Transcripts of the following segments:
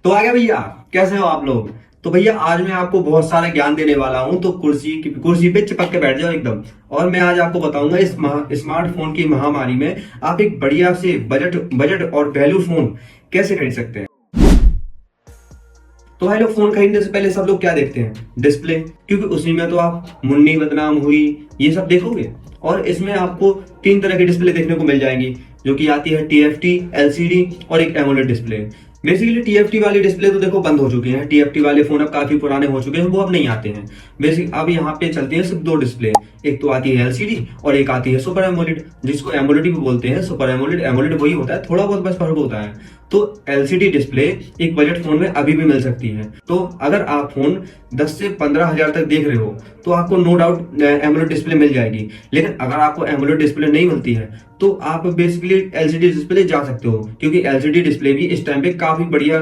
तो आ गया भैया, कैसे हो आप लोग। तो भैया आज मैं आपको बहुत सारा ज्ञान देने वाला हूं, तो कुर्सी पे चिपक के बैठ जाओ एकदम। और मैं आज आपको बताऊंगा इस स्मार्टफोन की महामारी में आप एक बढ़िया से बजट बजट और वैल्यू फोन कैसे खरीद सकते हैं। तो भाई लोग, फोन खरीदने से पहले सब लोग क्या देखते हैं? डिस्प्ले, क्योंकि उसी में तो आप मुन्नी बदनाम हुई ये सब देखोगे। और इसमें आपको तीन तरह की डिस्प्ले देखने को मिल जाएंगी, जो कि आती है टीएफटी, एलसीडी और एक एमोलेड डिस्प्ले। बेसिकली टीएफटी वाली डिस्प्ले तो देखो बंद हो चुकी है, टीएफटी वाले फोन अब काफी पुराने हो चुके हैं, वो अब नहीं आते हैं। बेसिक अब यहाँ पे चलती है सिर्फ दो डिस्प्ले, एक तो आती है एलसीडी और एक आती है सुपर एमोलेड, जिसको एमोलेड भी बोलते हैं। सुपर एमोलेड एमोलेड वही होता है, थोड़ा बहुत बस फर्क होता है। तो एलसीडी डिस्प्ले एक बजट फोन में अभी भी मिल सकती है। तो अगर आप फोन 10 से 15 हजार तक देख रहे हो तो आपको नो डाउट एमोलेड डिस्प्ले मिल जाएगी। लेकिन अगर आपको एमोलेड डिस्प्ले नहीं मिलती है तो आप बेसिकली एलसीडी डिस्प्ले जा सकते हो, क्योंकि एलसीडी डिस्प्ले भी इस टाइम पे काफी बढ़िया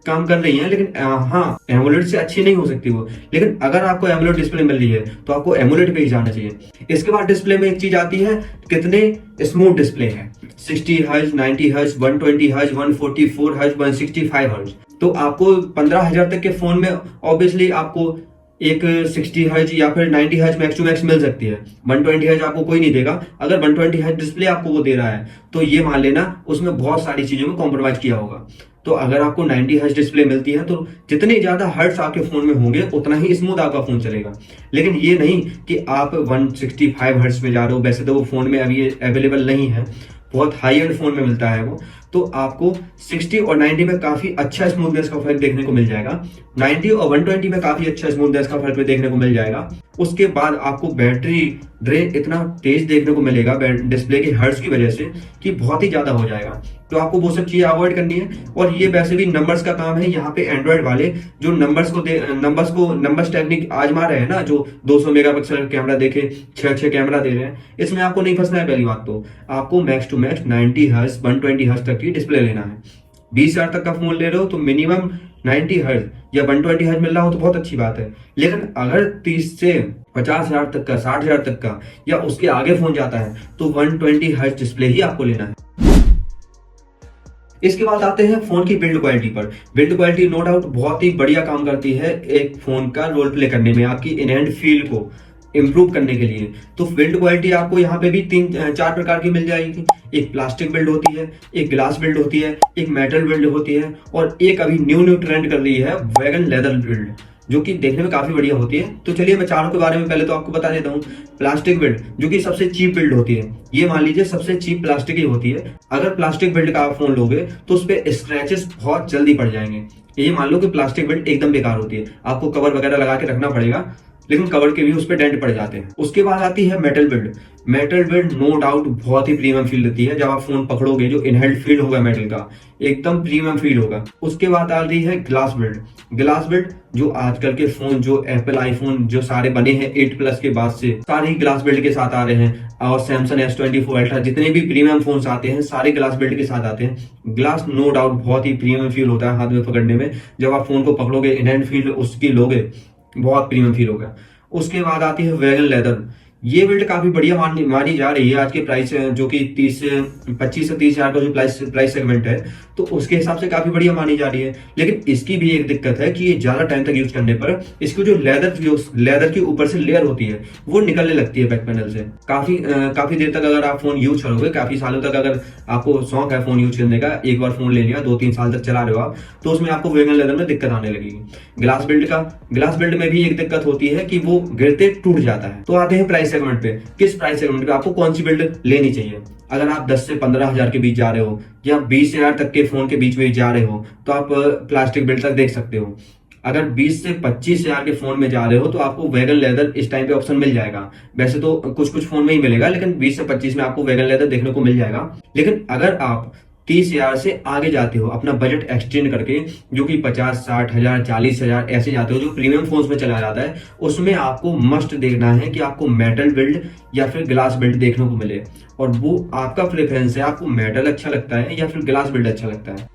काम कर रही है। लेकिन हाँ, एमोलेड से अच्छी नहीं हो सकती वो। लेकिन अगर आपको एमोलेड डिस्प्ले मिल रही है तो आपको एमोलेड पे ही जाना चाहिए। इसके बाद डिस्प्ले में एक चीज आती है, कितने स्मूथ डिस्प्ले है। 60 hertz, 90 hertz, 120 hertz, 144 hertz, 165 hertz. तो आपको 15,000 तक के फोन में ऑब्वियसली आपको एक 60 हर्ट्ज या फिर 90 हर्ट्ज मैक्स टू मैक्स मिल सकती है। 120 हर्ट्ज आपको कोई नहीं देगा। अगर 120 हर्ट्ज डिस्प्ले आपको वो दे रहा है तो ये मान लेना उसमें बहुत सारी चीजों में कॉम्प्रोमाइज किया होगा। तो अगर आपको 90 हर्ट्ज डिस्प्ले मिलती है तो जितने ज्यादा हर्ट्ज आपके फोन में होंगे उतना ही स्मूथ आपका फोन चलेगा। लेकिन ये नहीं कि आप 165 हर्ट्ज में जा रहे हो। वैसे तो वो फोन में अभी अवेलेबल नहीं है, बहुत हाई एंड फोन में मिलता है वो। तो आपको 60 और 90 में काफी अच्छा स्मूथनेस का फर्क देखने को मिल जाएगा। 90 और 120 में काफी अच्छा स्मूथनेस का फर्क देखने को मिल जाएगा। उसके बाद आपको बैटरी ड्रेन इतना तेज देखने को मिलेगा डिस्प्ले के हर्ट्ज की वजह से कि बहुत ही ज्यादा हो जाएगा। तो आपको वो सब चीजें अवॉइड करनी है। और ये वैसे भी नंबर्स का काम है। यहाँ पे एंड्रॉइड वाले जो नंबर्स टेक्निक आजमा रहे हैं ना, जो 200 मेगापिक्सल कैमरा देखे 6 कैमरा दे रहे हैं, इसमें आपको नहीं फंसना है। पहली बात तो आपको max to max 90 hertz 120 hertz तक की डिस्प्ले लेना है। 20,000 तक का फोन ले रहे हो तो मिनिमम 90 हर्ट्ज या 120 हर्ट्ज मिल रहा हो तो बहुत अच्छी बात है। लेकिन अगर 30 से 50,000 तक का, 60,000 तक का या उसके आगे फोन जाता है तो 120 हर्ट्ज डिस्प्ले ही आपको लेना है। इसके बाद आते हैं फोन की बिल्ड क्वालिटी पर। बिल्ड क्वालिटी नो डाउट बहुत ही बढ़िया काम करती है एक फोन का रोल प्ले करने में, आपकी इन हैंड फील को इंप्रूव करने के लिए। तो बिल्ड क्वालिटी आपको यहाँ पे भी 3-4 प्रकार की मिल जाएगी। एक प्लास्टिक बिल्ड होती है, एक ग्लास बिल्ड होती है, एक मेटल बिल्ड होती है, और एक अभी न्यू ट्रेंड कर रही है वैगन लेदर बिल्ड, जो कि देखने में काफी बढ़िया होती है। तो चलिए मैं चारों के बारे में पहले तो आपको बता देता हूँ। प्लास्टिक बिल्ड जो कि सबसे चीप बिल्ड होती है, ये मान लीजिए सबसे चीप प्लास्टिक ही होती है। अगर प्लास्टिक बिल्ड का आप फोन लोगे तो उस पर स्क्रैचेस बहुत जल्दी पड़ जाएंगे। ये मान लो कि प्लास्टिक बिल्ड एकदम बेकार होती है, आपको कवर वगैरह लगा के रखना पड़ेगा, लेकिन कवर के भी उस पर डेंट पड़ जाते हैं। उसके बाद आती है metal build. Metal build no doubt बहुत ही प्रीमियम फील देती है। जब आप फोन पकड़ोगे जो इनहेल्ड फील होगा मेटल का, एकदम प्रीमियम फील होगा। उसके बाद आ रही है ग्लास बिल्ड। ग्लास बिल्ड जो आजकल के फोन, जो एप्पल आईफोन जो सारे बने हैं 8 प्लस के बाद से, सारे ही ग्लास बिल्ड के साथ आ रहे हैं। और सैमसंग S24 अल्ट्रा, जितने भी प्रीमियम फोन आते हैं सारे ग्लास बिल्ड के साथ आते हैं। ग्लास नो डाउट बहुत ही प्रीमियम फील होता है हाथ में पकड़ने में। जब आप फोन को पकड़ोगे इनहैंड फील उसकी लोगे, बहुत प्रीमियम फील होगा। उसके बाद आती है वैगन लेदर। ये बिल्ड काफी बढ़िया मानी जा रही है आज के प्राइस, जो कि 25 से 30 हजार का जो प्राइस सेगमेंट है, तो उसके हिसाब से काफी बढ़िया मानी जा रही है। लेकिन इसकी भी एक दिक्कत है कि ये ज्यादा टाइम तक यूज करने पर इसकी जो लेदर की ऊपर से लेयर होती है वो निकलने लगती है बैक पैनल से। काफी देर तक अगर आप फोन यूज करोगे, काफी सालों तक अगर आपको शौक है फोन यूज करने का, एक बार फोन ले लिया 2-3 साल तक चला रहे हो आप, तो उसमें आपको वैगन लेदर में दिक्कत आने लगेगी। ग्लास बिल्ड में भी एक दिक्कत होती है कि वो गिरते टूट जाता है। तो आते हैं प्राइस सेगमेंट पे। किस प्राइस सेगमेंट पे आपको कौन सी बिल्ड लेनी चाहिए? अगर आप 10 से 15 हजार के बीच जा रहे हो या 20 हजार तक के फोन के बीच में जा रहे हो तो आप प्लास्टिक बिल्ड तक देख सकते हो। अगर 20 से 25 हजार के फोन में जा रहे हो तो आपको वैगन लेदर इस टाइम पे ऑप्शन मिल जाएगा। वैसे तो कुछ फोन में ही मिलेगा, लेकिन 20 से 25 में आपको वैगन लेदर देखने को मिल जाएगा। लेकिन अगर आप 30 हजार से आगे जाते हो, अपना बजट एक्सटेंड करके, जो कि 50-60 हजार 40 हजार ऐसे जाते हो, जो प्रीमियम फोन्स में चला जाता है, उसमें आपको मस्ट देखना है कि आपको मेटल बिल्ड या फिर ग्लास बिल्ड देखने को मिले। और वो आपका प्रेफरेंस है, आपको मेटल अच्छा लगता है या फिर ग्लास बिल्ड अच्छा लगता है।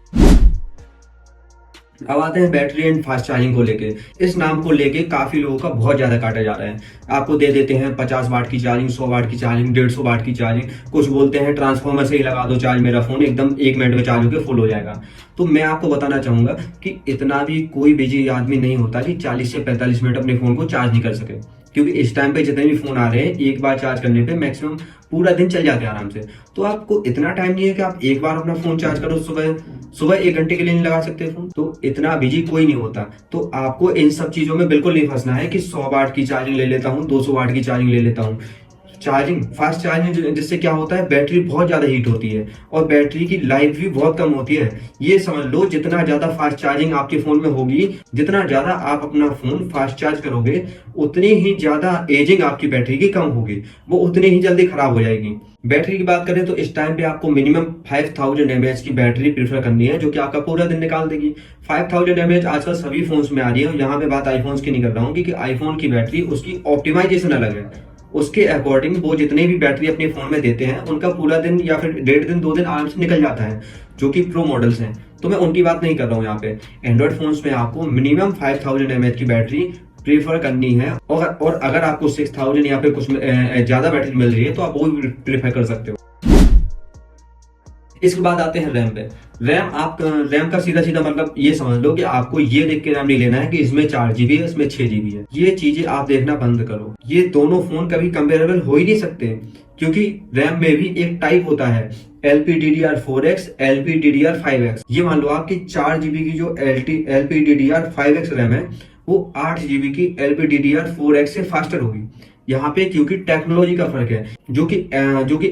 अब आते हैं बैटरी एंड फास्ट चार्जिंग को लेके। इस नाम को लेके काफी लोगों का बहुत ज्यादा काटा जा रहा है। आपको दे देते हैं 50 वाट की चार्जिंग, 100 वाट की चार्जिंग, 150 वाट की चार्जिंग। कुछ बोलते हैं ट्रांसफार्मर से ही लगा दो चार्ज, मेरा फोन एकदम 1 मिनट में चार्ज होकर फुल हो जाएगा। तो मैं आपको बताना चाहूंगा कि इतना भी कोई बिजी आदमी नहीं होता कि 40 से 45 मिनट अपने फोन को चार्ज नहीं कर सके, क्योंकि इस टाइम पे जितने भी फोन आ रहे हैं एक बार चार्ज करने पे मैक्सिमम पूरा दिन चल जाते हैं आराम से। तो आपको इतना टाइम नहीं है कि आप एक बार अपना फोन चार्ज करो, सुबह सुबह 1 घंटे के लिए नहीं लगा सकते फोन। तो इतना बिजी कोई नहीं होता। तो आपको इन सब चीजों में बिल्कुल नहीं फंसना है कि 100 वाट की चार्जिंग ले लेता हूँ, 200 वाट की चार्जिंग ले लेता हूँ। चार्जिंग फास्ट चार्जिंग जिससे क्या होता है, बैटरी बहुत ज्यादा हीट होती है और बैटरी की लाइफ भी बहुत कम होती है। ये समझ लो, जितना ज्यादा फास्ट चार्जिंग आपके फोन में होगी, जितना ज्यादा आप अपना फोन फास्ट चार्ज करोगे, उतनी ही ज्यादा एजिंग आपकी बैटरी की कम होगी, वो उतनी ही जल्दी खराब हो जाएगी। बैटरी की बात करें तो इस टाइम पे आपको मिनिमम 5000 mAh की बैटरी प्रेफर करनी है, जो कि आपका पूरा दिन निकाल देगी। 5000 mAh आजकल सभी फोन्स में आ रही है। यहाँ पे बात आईफोन्स की नहीं कर रहा हूँ, क्योंकि आईफोन की बैटरी उसकी ऑप्टिमाइजेशन अलग है। उसके अकॉर्डिंग वो जितने भी बैटरी अपने फोन में देते हैं, उनका पूरा दिन या फिर 1.5 दिन 2 दिन आराम से निकल जाता है, जो कि प्रो मॉडल्स हैं। तो मैं उनकी बात नहीं कर रहा हूँ यहाँ पे। एंड्रॉइड फोन्स में आपको मिनिमम 5000 mAh की बैटरी प्रेफर करनी है, और अगर आपको 6000 या फिर कुछ ज्यादा बैटरी मिल रही है तो आप वो भी प्रेफर कर सकते हो। इसके बाद आते हैं रैम पे। रैम का सीधा सीधा मतलब ये समझ लो कि आपको ये देख के रैम नहीं लेना है कि इसमें 4 GB है, इसमें 6 GB है। ये चीजें आप देखना बंद करो। ये दोनों फोन कभी कंपेरेबल हो ही नहीं सकते, क्योंकि रैम में भी एक टाइप होता है LPDDR4X, LPDDR5X। ये मान लो आपकी 4 GB की जो LPDDR5X रैम है, वो 8 GB की LPDDR4X से फास्टर होगी यहाँ पे, क्योंकि टेक्नोलॉजी का फर्क है। जो कि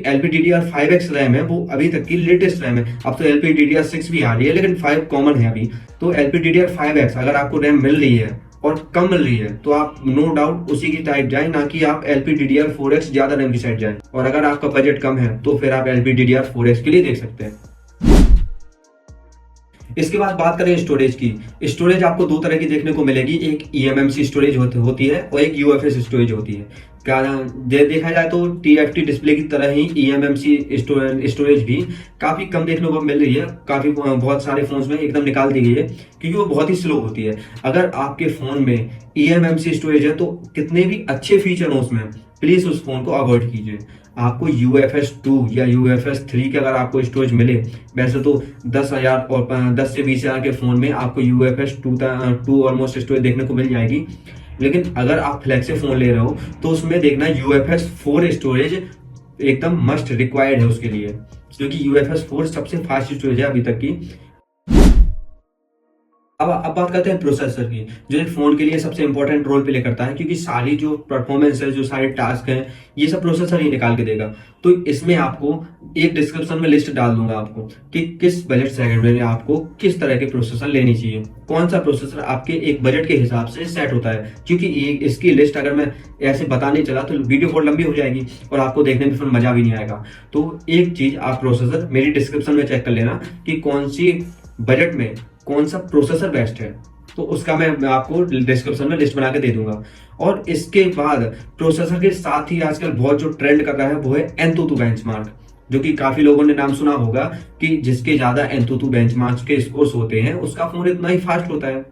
LPDDR5X रैम है, वो अभी तक की लेटेस्ट रैम है। अब तो LPDDR6 भी आ रही है, लेकिन 5 कॉमन है अभी। तो LPDDR5X अगर आपको रैम मिल रही है और कम मिल रही है, तो आप नो डाउट उसी की टाइप जाए, ना कि आप LPDDR4X ज्यादा रैम की साइड जाए। और अगर आपका बजट कम है तो फिर आप LPDDR4X के लिए देख सकते हैं। इसके बाद बात करें स्टोरेज की। स्टोरेज आपको दो तरह की देखने को मिलेगी, एक eMMC स्टोरेज होती है और एक UFS स्टोरेज होती है। क्या देखा जाए तो TFT डिस्प्ले की तरह ही eMMC स्टोरेज भी काफी कम देखने को मिल रही है। काफी बहुत सारे फोन्स में एकदम निकाल दी गई है, क्योंकि वो बहुत ही स्लो होती है। अगर आपके फोन में eMMC स्टोरेज है तो कितने भी अच्छे फीचर हो उसमें, प्लीज उस फोन को अवॉइड कीजिए। आपको UFS 2 या UFS 3 के अगर आपको स्टोरेज मिले, वैसे तो 10,000 और 10 से 20,000 के फोन में आपको UFS 2 ऑलमोस्ट स्टोरेज देखने को मिल जाएगी। लेकिन अगर आप फ्लैगशिप फोन ले रहे हो तो उसमें देखना UFS 4 स्टोरेज एकदम मस्ट रिक्वायर्ड है उसके लिए, क्योंकि UFS 4 सबसे फास्ट स्टोरेज है अभी तक की। अब बात करते हैं प्रोसेसर की, जो एक फोन के लिए सबसे इंपॉर्टेंट रोल प्ले करता है, क्योंकि सारी जो परफॉर्मेंस है, जो सारे टास्क हैं, ये सब प्रोसेसर ही निकाल के देगा। तो इसमें आपको एक डिस्क्रिप्शन में लिस्ट डाल दूंगा आपको कि किस बजट सेगमेंट में आपको किस तरह के प्रोसेसर लेनी चाहिए, कौन सा प्रोसेसर आपके एक बजट के हिसाब से सेट होता है। क्योंकि इसकी लिस्ट अगर मैं ऐसे बताने चला तो वीडियो बहुत लंबी हो जाएगी और आपको देखने में फिर मजा भी नहीं आएगा। तो एक चीज आप प्रोसेसर मेरी डिस्क्रिप्शन में चेक कर लेना कि कौन सी बजट में कौन सा प्रोसेसर बेस्ट है, तो उसका मैं आपको डिस्क्रिप्शन में लिस्ट बना के दे दूंगा। और इसके बाद प्रोसेसर के साथ ही आजकल बहुत जो ट्रेंड कर रहा है वो है एंतुतु बेंचमार्क, जो कि काफी लोगों ने नाम सुना होगा कि जिसके ज्यादा एंतुतु बेंचमार्क के स्कोर्स होते हैं उसका फोन इतना ही फास्ट होता है।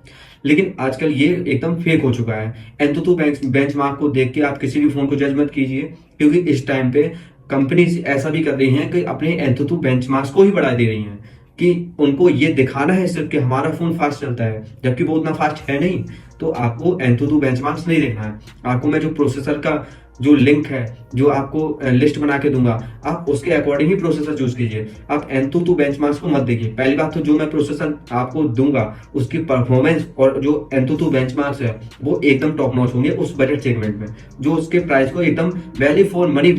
लेकिन आजकल ये एकदम फेक हो चुका है। एंतुतु बेंचमार्क को देख के आप किसी भी फोन को जज मत कीजिए, क्योंकि इस टाइम पे कंपनीज ऐसा भी कर रही हैं कि अपने एंतुतु बेंचमार्क्स को ही बढ़ा दे रही हैं, कि उनको ये दिखाना है सिर्फ कि हमारा फोन फास्ट चलता है, जबकि वो उतना फास्ट है नहीं। तो आपको एंतुतु बेंचमार्क्स नहीं देखना है। आपको मैं जो प्रोसेसर का जो लिंक है, जो आपको लिस्ट बना के दूंगा, आप उसके अकॉर्डिंग ही प्रोसेसर चूज कीजिए। आप एंतुतु बेंचमार्क्स को मत देखिए। पहली बात तो जो मैं प्रोसेसर आपको दूंगा उसकी परफॉर्मेंस और जो एंतुतु बेंचमार्क्स है वो एकदम टॉप नॉच होंगे उस बजट सेगमेंट में, जो उसके प्राइस को एकदम वैल्यू फॉर मनी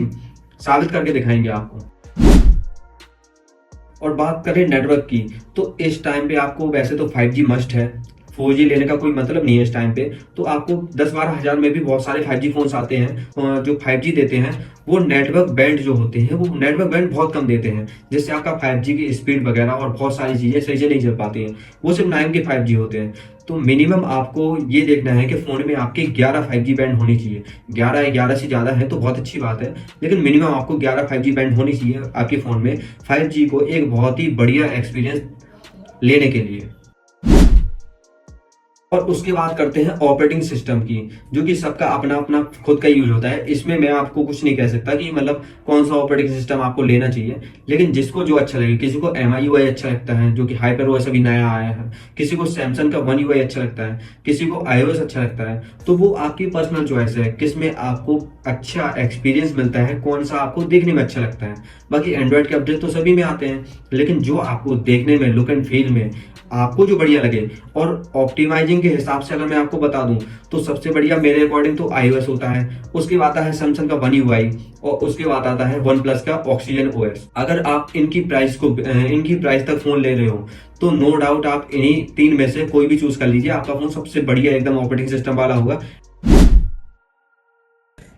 साबित करके दिखाएंगे आपको। और बात करें नेटवर्क की, तो इस टाइम पे आपको वैसे तो 5G मस्ट है, 4G लेने का कोई मतलब नहीं है इस टाइम पे। तो आपको 10-12 हजार में भी बहुत सारे 5G फोन्स आते हैं जो 5G देते हैं। वो नेटवर्क बैंड जो होते हैं वो नेटवर्क बैंड बहुत कम देते हैं, जिससे आपका 5G की स्पीड वगैरह और बहुत सारी चीजें सही से नहीं चल पाती हैं। वो सिर्फ 9 के 5G होते हैं। तो मिनिमम आपको ये देखना है कि फोन में आपके 11 5G बैंड होनी चाहिए। 11 से ज्यादा है तो बहुत अच्छी बात है, लेकिन मिनिमम आपको 11 5G बैंड होनी चाहिए आपके फोन में 5G को एक बहुत ही बढ़िया एक्सपीरियंस लेने के लिए। और उसके बाद करते हैं ऑपरेटिंग सिस्टम की, जो कि सबका अपना अपना खुद का यूज होता है। इसमें मैं आपको कुछ नहीं कह सकता कि मतलब कौन सा ऑपरेटिंग सिस्टम आपको लेना चाहिए, लेकिन जिसको जो अच्छा लगे। किसी को MI UI अच्छा लगता है, जो कि हाइपर OS अभी नया आया है, किसी को सैमसंग का One UI अच्छा लगता है, किसी को iOS अच्छा लगता है। तो वो आपकी पर्सनल चॉइस है, किस में आपको अच्छा एक्सपीरियंस मिलता है, कौन सा आपको देखने में अच्छा लगता है। बाकी एंड्रॉइड के अपडेट तो सभी में आते हैं, लेकिन जो आपको देखने में, लुक एंड फील में आपको जो बढ़िया लगे, और ऑप्टिमाइजिंग के हिसाब से अगर मैं आपको बता दूं तो सबसे बढ़िया मेरे अकॉर्डिंग तो iOS होता है। उसके बाद आता है सैमसंग का One UI, और उसके बाद आता है OnePlus का Oxygen OS। अगर आप इनकी प्राइस तक फोन ले रहे हो तो नो डाउट आप इन्हीं तीन में से कोई भी चूज कर लीजिए, आपका फोन सबसे बढ़िया एकदम ऑपरेटिंग सिस्टम वाला होगा।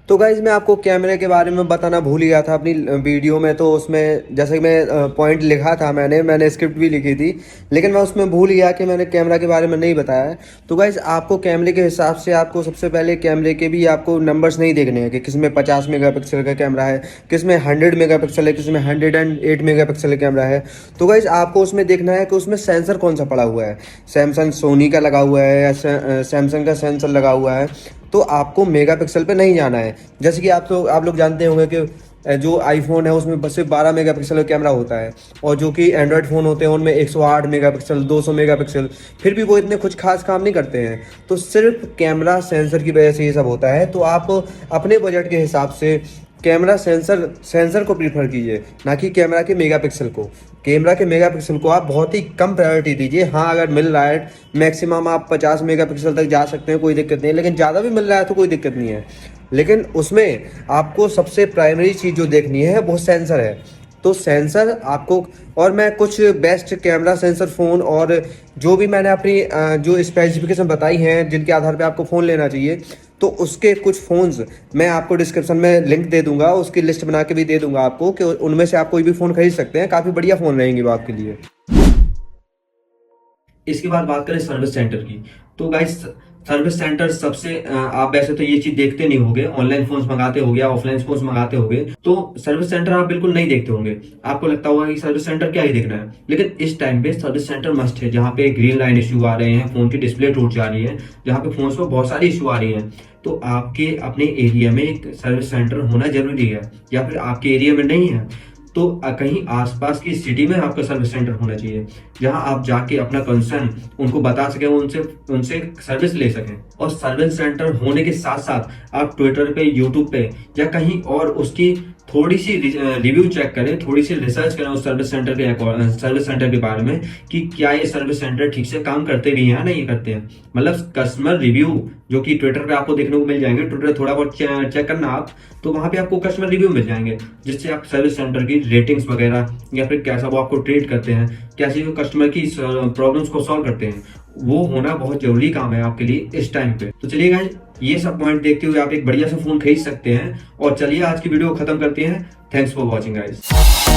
तो गाइज मैं आपको कैमरे के बारे में बताना भूल गया था अपनी वीडियो में। तो उसमें जैसे कि मैं पॉइंट लिखा था, मैंने स्क्रिप्ट भी लिखी थी, लेकिन मैं उसमें भूल गया कि मैंने कैमरा के बारे में नहीं बताया है। तो गाइज आपको कैमरे के हिसाब से आपको सबसे पहले कैमरे के भी आपको नंबर्स नहीं देखने हैं कि किस में 50 मेगापिक्सल का कैमरा है, किस में 100 मेगापिक्सल है, किस में 108 मेगापिक्सल का कैमरा है। तो गाइज आपको उसमें देखना है कि उसमें सेंसर कौन सा पड़ा हुआ है, सैमसंग सोनी का लगा हुआ है या सैमसंग का सेंसर लगा हुआ है। तो आपको मेगापिक्सल पे नहीं जाना है। जैसे कि आप लोग जानते होंगे कि जो आईफोन है उसमें बस सिर्फ 12 मेगापिक्सल का कैमरा होता है, और जो कि एंड्रॉयड फ़ोन होते हैं उनमें 108 मेगापिक्सल, 200 मेगापिक्सल, फिर भी वो इतने कुछ खास काम नहीं करते हैं। तो सिर्फ कैमरा सेंसर की वजह से ये सब होता है। तो आप अपने बजट के हिसाब से कैमरा सेंसर को प्रीफर कीजिए, ना कि कैमरा के मेगापिक्सल को। कैमरा के मेगापिक्सल को आप बहुत ही कम प्रायोरिटी दीजिए। हाँ, अगर मिल रहा है मैक्सिमम आप 50 मेगापिक्सल तक जा सकते हैं, कोई दिक्कत नहीं है, लेकिन ज़्यादा भी मिल रहा है तो कोई दिक्कत नहीं है। लेकिन उसमें आपको सबसे प्राइमरी चीज़ जो देखनी है वो सेंसर है। तो सेंसर आपको, और मैं कुछ बेस्ट कैमरा सेंसर फ़ोन और जो भी मैंने अपनी जो स्पेसिफिकेशन बताई हैं जिनके आधार पे आपको फ़ोन लेना चाहिए, तो उसके कुछ फ़ोन्स मैं आपको डिस्क्रिप्शन में लिंक दे दूंगा, उसकी लिस्ट बना के भी दे दूंगा आपको, कि उनमें से आप कोई भी फ़ोन खरीद सकते हैं। काफ़ी बढ़िया फ़ोन रहेंगे वो आपके लिए। इसके बाद बात करें सर्विस सेंटर की, तो गाइस सर्विस सेंटर सबसे आप वैसे तो ये चीज देखते नहीं होंगे, ऑनलाइन फोन्स मंगाते होगे या ऑफलाइन फोन्स मंगाते होंगे, तो सर्विस सेंटर आप बिल्कुल नहीं देखते होंगे। आपको लगता होगा कि सर्विस सेंटर क्या ही देखना है, लेकिन इस टाइम पे सर्विस सेंटर मस्ट है। जहाँ पे ग्रीन लाइन इश्यू आ रहे हैं, फोन की डिस्प्ले टूट जा रही है, जहाँ पे फोन्स पर बहुत सारी इश्यू आ रही है, तो आपके अपने एरिया में एक सर्विस सेंटर होना जरूरी है। या फिर आपके एरिया में नहीं है तो कहीं आसपास की सिटी में आपका सर्विस सेंटर होना चाहिए, जहां आप जाके अपना कंसर्न उनको बता सकें, उनसे सर्विस ले सकें। और सर्विस सेंटर होने के साथ साथ आप ट्विटर पे, यूट्यूब पे या कहीं और उसकी थोड़ी सी रिव्यू चेक करें, थोड़ी सी रिसर्च करें उस सर्विस सेंटर के बारे में कि क्या ये सर्विस सेंटर ठीक से काम करते भी हैं या नहीं करते हैं। मतलब कस्टमर रिव्यू जो कि ट्विटर पे आपको देखने को मिल जाएंगे, ट्विटर थोड़ा बहुत चेक करना आप, तो वहां पे आपको कस्टमर रिव्यू मिल जाएंगे, जिससे आप सर्विस सेंटर की रेटिंग्स वगैरह या फिर कैसा वो आपको ट्रीट करते हैं, कैसे वो कस्टमर की प्रॉब्लम्स को सॉल्व करते हैं, वो होना बहुत जरूरी काम है आपके लिए इस टाइम पे। तो चलिए गाइस, ये सब पॉइंट देखते हुए आप एक बढ़िया सा फोन खरीद सकते हैं। और चलिए आज की वीडियो को खत्म करते हैं। Thanks for watching guys.